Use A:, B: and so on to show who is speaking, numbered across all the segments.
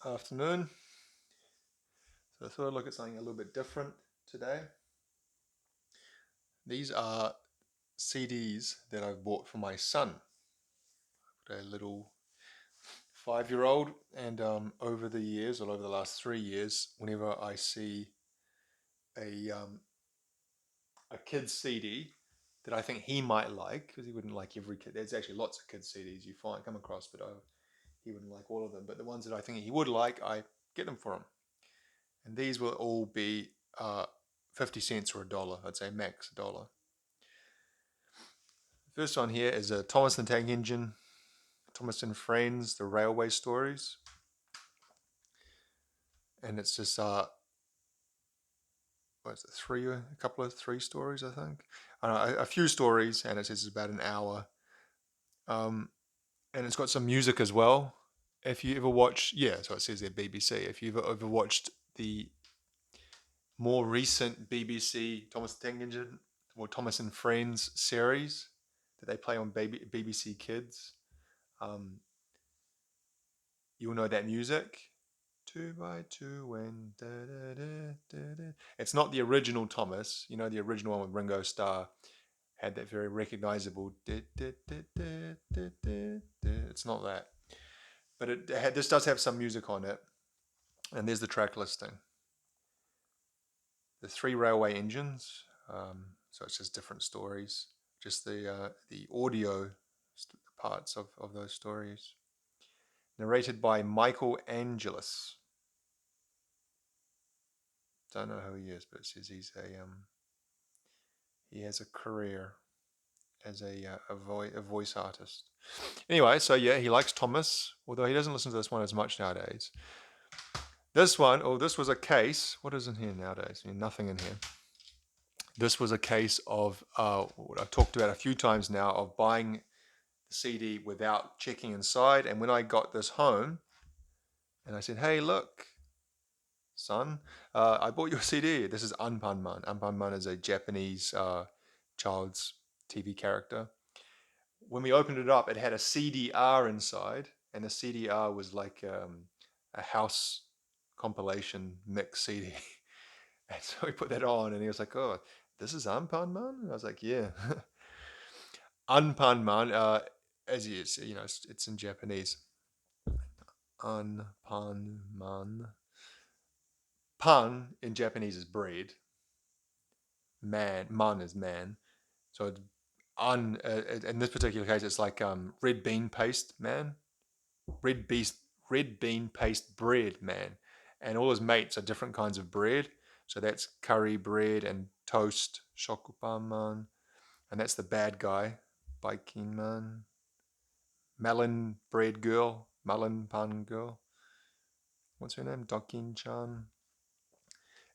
A: Afternoon. So I thought I'd look at something a little bit different today. These are CDs that I've bought for my son, a little 5-year-old. And over the years, or over the last 3 years, whenever I see a kid's CD that I think he might like, because he wouldn't like every kid. There's actually lots of kids' CDs you come across, but he wouldn't like all of them. But the ones that I think he would like, I get them for him. And these will all be 50 cents or $1. I'd say max $1. First one here is a Thomas the Tank Engine, Thomas and Friends, the Railway Stories. And it's just, what is it, three stories, I think. A few stories, and it says it's about an hour. And it's got some music as well. If you ever watch, yeah, so it says there BBC. If you've ever watched the more recent BBC Thomas the Tank Engine or Thomas and Friends series that they play on BBC Kids, um, you'll know that music. 2 by 2 when da, da, da, da, da. It's not the original Thomas. You know, the original one with Ringo Starr had that very recognizable da, da, da, da, da, da, da. It's not that, but this does have some music on it. And there's the track listing. The three railway engines. So it's just different stories. Just the audio parts of those stories. Narrated by Michael Angelis. Don't know who he is, but it says he has a career as a voice artist. Anyway, so yeah, he likes Thomas, although he doesn't listen to this one as much nowadays. This one, this was a case. What is in here nowadays? I mean, nothing in here. This was a case of what I've talked about a few times now, of buying the CD without checking inside. And when I got this home, and I said, "Hey, look, son, I bought your CD. This is AnpanMan. AnpanMan is a Japanese child's TV character. When we opened it up, it had a CDR inside, and the CDR was like a house compilation mix CD. And so we put that on, and he was like, "Oh, this is AnpanMan?" And I was like, "Yeah." AnpanMan, as you see, it's in Japanese. AnpanMan. Pan in Japanese is bread. Man is man. So in this particular case, it's like red bean paste man, red beast, red bean paste bread man, and all his mates are different kinds of bread. So that's curry bread and toast, shokupan man, and that's the bad guy, Baikin man, melon bread girl, melon pan girl. What's her name? Dokin chan.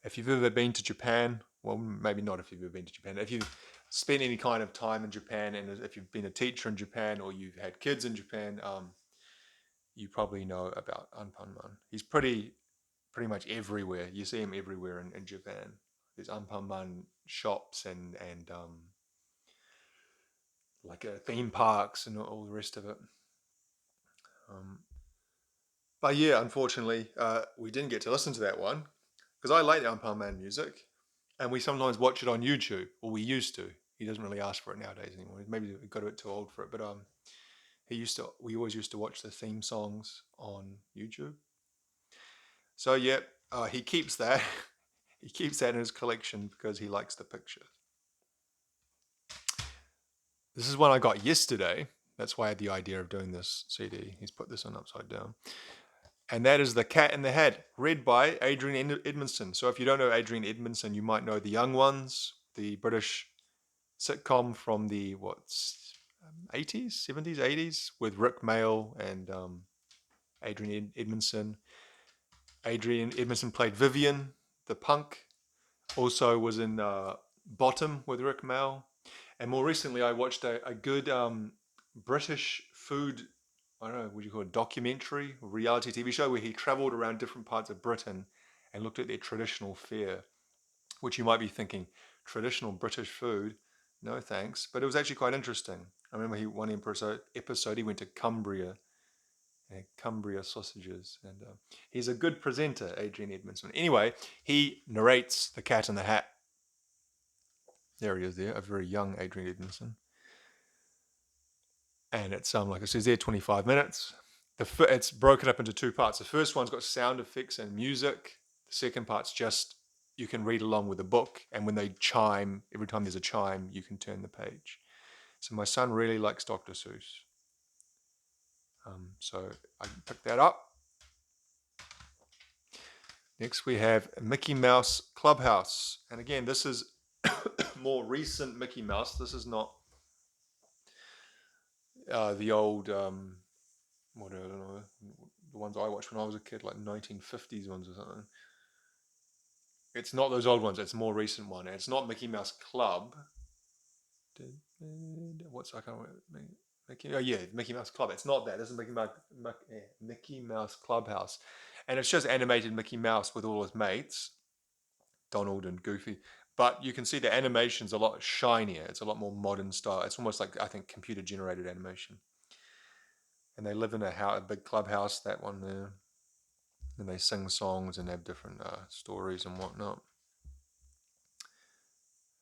A: If you've ever been to Japan, well, maybe not if you've ever been to Japan, if you've spent any kind of time in Japan, and if you've been a teacher in Japan or you've had kids in Japan, you probably know about Anpanman. He's pretty much everywhere. You see him everywhere in Japan. There's Anpanman shops and like theme parks and all the rest of it. Um, but yeah, unfortunately, we didn't get to listen to that one because I like the Anpanman music, and we sometimes watch it on YouTube, or we used to. He doesn't really ask for it nowadays anymore. Maybe we got a bit too old for it, but he used to. We always used to watch the theme songs on YouTube. So yeah, he keeps that. He keeps that in his collection because he likes the picture. This is one I got yesterday. That's why I had the idea of doing this CD. He's put this on upside down. And that is The Cat in the Hat, read by Adrian Edmondson. So if you don't know Adrian Edmondson, you might know The Young Ones, the British sitcom from the 80s, 70s, 80s with Rick Mayall and Adrian Edmondson. Adrian Edmondson played Vivian, the punk. Also was in Bottom with Rick Mayall. And more recently, I watched a good British food, I don't know, what do you call it, documentary, reality TV show where he traveled around different parts of Britain and looked at their traditional fare, which you might be thinking, traditional British food? No thanks. But it was actually quite interesting. I remember one episode he went to Cumbria Cumbria sausages. And he's a good presenter, Adrian Edmondson. Anyway, he narrates The Cat in the Hat. There he is there, a very young Adrian Edmondson. And it's, like it says there, 25 minutes. It's broken up into two parts. The first one's got sound effects and music. The second part's just, you can read along with the book. And when they chime, every time there's a chime, you can turn the page. So my son really likes Dr. Seuss. So I picked that up. Next we have Mickey Mouse Clubhouse. And again, this is more recent Mickey Mouse. This is not the old, I don't know, the ones I watched when I was a kid, like 1950s ones or something. It's not those old ones. It's a more recent one. And it's not Mickey Mouse Club. What's I can't remember. Mickey Mouse Club. It's not that. This is Mickey Mouse Clubhouse, and it's just animated Mickey Mouse with all his mates, Donald and Goofy. But you can see the animation's a lot shinier. It's a lot more modern style. It's almost like, I think, computer generated animation. And they live in a big clubhouse, that one there, and they sing songs and have different stories and whatnot.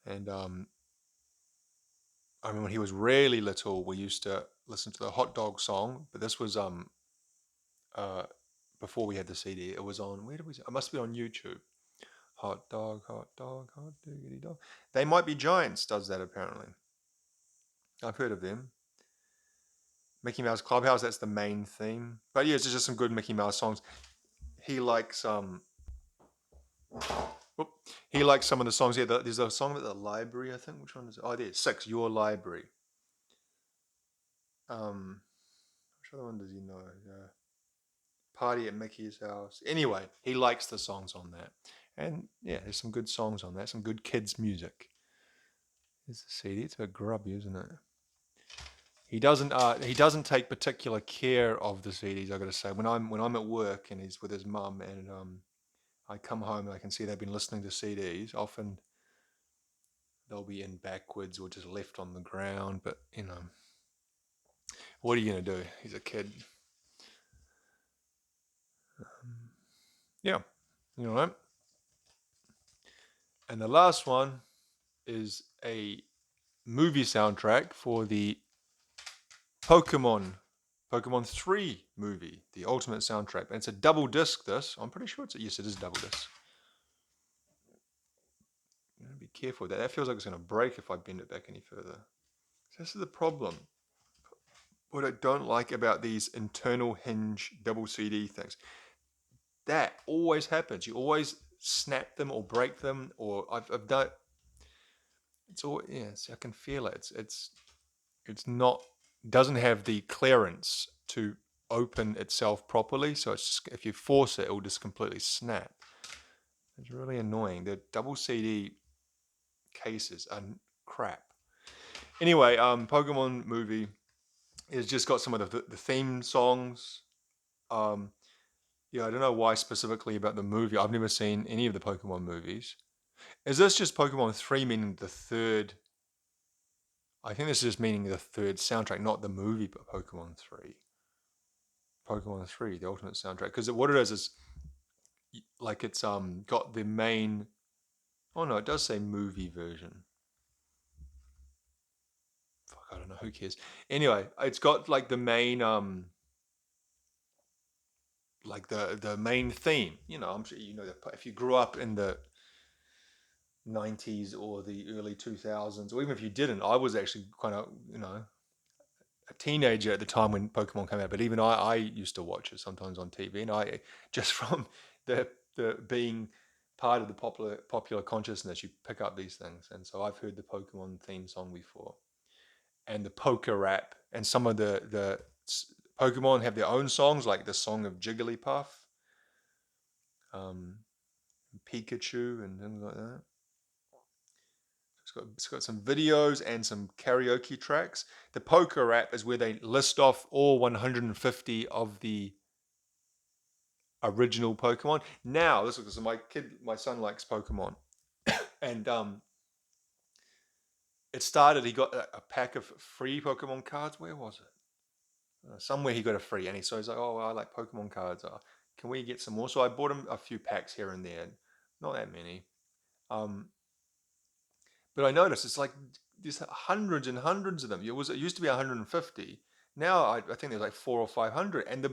A: And I remember when he was really little, we used to listen to the Hot Dog song, but this was before we had the CD. It was on, where did we? It must be on YouTube. Hot dog, hot dog, hot diggity dog. They Might Be Giants does that apparently. I've heard of them. Mickey Mouse Clubhouse, that's the main theme. But yeah, it's just some good Mickey Mouse songs. He likes he likes some of the songs. Yeah, there's a song about the library, I think. Which one is it? Oh, there's 6, Your Library. Which other one does he know? Party at Mickey's House. Anyway, he likes the songs on that. And yeah, there's some good songs on that. Some good kids' music. There's the CD. It's a bit grubby, isn't it? He doesn't take particular care of the CDs. I got to say, when I'm at work and he's with his mum, and I come home and I can see they've been listening to CDs. Often they'll be in backwards or just left on the ground. But what are you gonna do? He's a kid. Yeah, right. And the last one is a movie soundtrack for the Pokemon 3 movie, the ultimate soundtrack. And it's a double disc, this. I'm pretty sure yes, it is double disc. I'm going to be careful with that. That feels like it's going to break if I bend it back any further. So this is the problem. What I don't like about these internal hinge double CD things. That always happens. You always snap them or break them, or I've done. It's all, I can feel it. It's not, doesn't have the clearance to open itself properly. So it's just, if you force it, it will just completely snap. It's really annoying. The double CD cases are crap. Anyway, Pokemon movie has just got some of the theme songs. I don't know why specifically about the movie. I've never seen any of the Pokemon movies. Is this just Pokemon 3, meaning the third? I think this is just meaning the third soundtrack, not the movie, but Pokemon 3. Pokemon 3, the ultimate soundtrack. Because what it is like it's got the main... Oh no, it does say movie version. Fuck, I don't know, who cares? Anyway, it's got like the main... like the main theme. I'm sure you know that if you grew up in the 90s or the early 2000s, or even if you didn't, I was actually kind of, a teenager at the time when Pokemon came out, but even I used to watch it sometimes on TV, and I just from the being part of the popular consciousness, you pick up these things. And so I've heard the Pokemon theme song before, and the Poker Rap, and some of the Pokemon have their own songs, like the song of Jigglypuff, Pikachu, and things like that. It's got some videos and some karaoke tracks. The Poker Rap is where they list off all 150 of the original Pokemon. Now, this is my son likes Pokemon, and it started. He got a pack of free Pokemon cards. Where was it? Somewhere he got a free, and he's like, oh, I like Pokemon cards. Can we get some more? So I bought him a few packs here and there, not that many. But I noticed it's like there's hundreds and hundreds of them. It used to be 150. Now I think there's like 400 or 500, and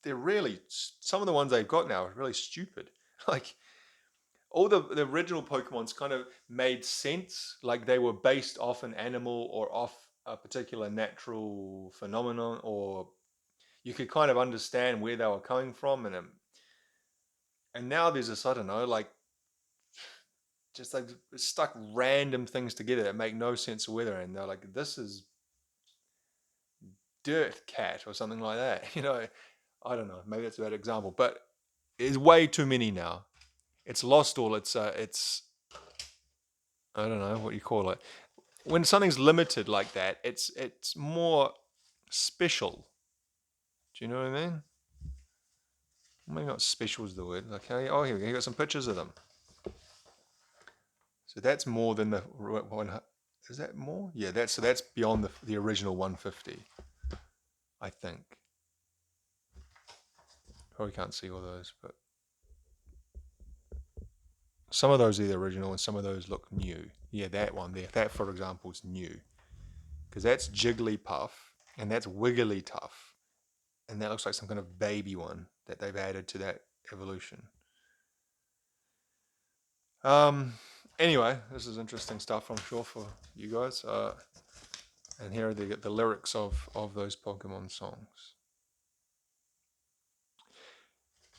A: they're really, some of the ones they've got now are really stupid. Like all the original Pokemon's kind of made sense, like they were based off an animal or off a particular natural phenomenon, or you could kind of understand where they were coming from, and now there's this, I don't know, like just like stuck random things together that make no sense whether, and they're like, this is Dirt Cat or something like that. I don't know, maybe that's a bad example, but it's way too many now. It's lost all its I don't know what you call it. When something's limited like that, it's more special. Do you know what I mean? Maybe not special is the word. Okay. Oh, here we go. You got some pictures of them. So that's more than the one. Is that more? Yeah. That's beyond the original 150. I think. Probably can't see all those, but some of those are the original and some of those look new. Yeah, that one there. That, for example, is new. Because that's Jigglypuff and that's Wigglytuff. And that looks like some kind of baby one that they've added to that evolution. Anyway, this is interesting stuff, I'm sure, for you guys. And here are the lyrics of those Pokemon songs.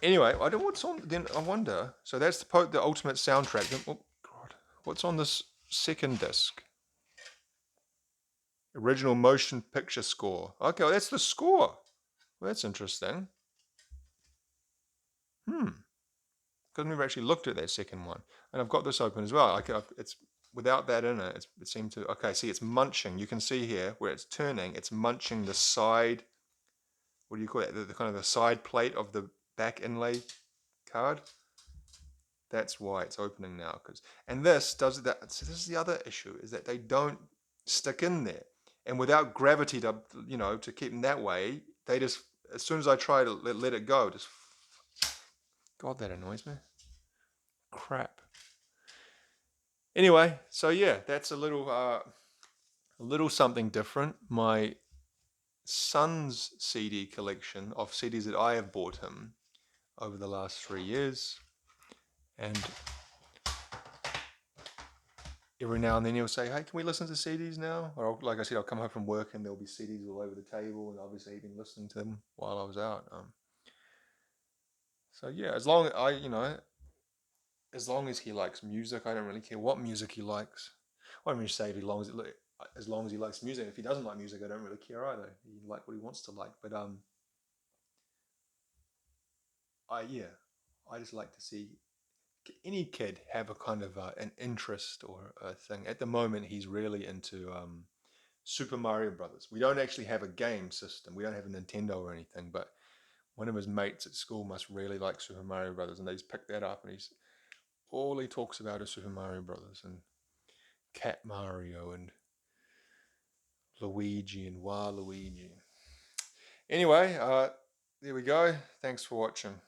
A: Anyway, I don't know what's on. Then I wonder. So that's the ultimate soundtrack. Then, oh God, what's on this second disc? Original motion picture score. Okay, well, that's the score. Well, that's interesting. Because I've never actually looked at that second one, and I've got this open as well. It's without that in it. It seemed to. Okay, see, it's munching. You can see here where it's turning. It's munching the side. What do you call it? The kind of the side plate of the back inlay card. That's why it's opening now. And this does that. So this is the other issue, is that they don't stick in there, and without gravity to keep them that way, they just, as soon as I try to let it go, just, God, that annoys me. Crap. Anyway, so yeah, that's a little something different. My son's CD collection of CDs that I have bought him over the last 3 years, and every now and then he'll say, "Hey, can we listen to CDs now?" Or like I said, I'll come home from work and there'll be CDs all over the table, and obviously he'd been listening to them while I was out. So yeah, as long as he likes music, I don't really care what music he likes. I don't really say as long as he likes music. If he doesn't like music, I don't really care either. He like what he wants to like. But I just like to see any kid have a kind of an interest or a thing. At the moment, he's really into Super Mario Brothers. We don't actually have a game system. We don't have a Nintendo or anything, but one of his mates at school must really like Super Mario Brothers, and he's picked that up, and all he talks about is Super Mario Brothers and Cat Mario and Luigi and Waluigi. Anyway, there we go. Thanks for watching.